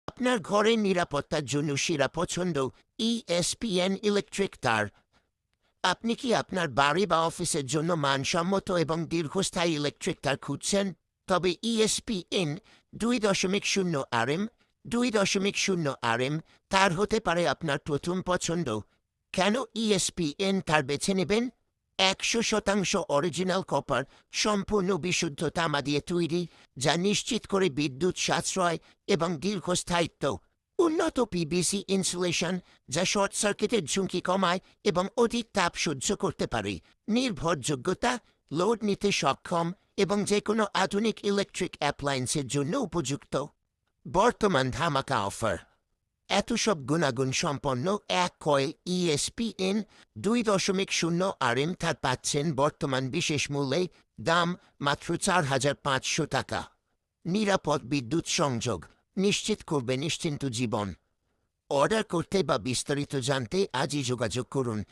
আপনার ঘরের নিরাপত্তার জন্য সেরা পছন্দ ESPN ইলেকট্রিক তার। আপনি কি আপনার বাড়ি বা অফিসের জন্য মানসম্মত এবং দীর্ঘস্থায়ী ইলেকট্রিক তার খুঁজছেন? তবে ESPN 2.0 RM 2.0 RM তার হতে পারে আপনার প্রথম পছন্দ। কেন ESPN তার বেছে নেবেন? 100% অরিজিনাল কপার, সম্পূর্ণ বিশুদ্ধ তামা দিয়ে তৈরি, যা নিশ্চিত করে বিদ্যুৎ সাশ্রয় এবং দীর্ঘস্থায়িত্ব। উন্নত পিভিসি ইনসুলেশন, যা শর্ট সার্কিটের ঝুঁকি কমায় এবং অধিক তাপ সহ্য করতে পারে। নির্ভরযোগ্যতা, লোড নিতে সক্ষম এবং যে কোনো আধুনিক ইলেকট্রিক অ্যাপ্লায়েন্সের জন্য উপযুক্ত। বর্তমান ধামাকা অফার। এত সব গুণাগুণ সম্পন্ন এক কয়েল ESPN 2.0 RM তার পাচ্ছেন বর্তমান বিশেষ মূল্যে। দাম মাত্র 4,500 টাকা। নিরাপদ বিদ্যুৎ সংযোগ নিশ্চিত করবে নিশ্চিন্ত জীবন। অর্ডার করতে বা বিস্তারিত জানতে আজই যোগাযোগ করুন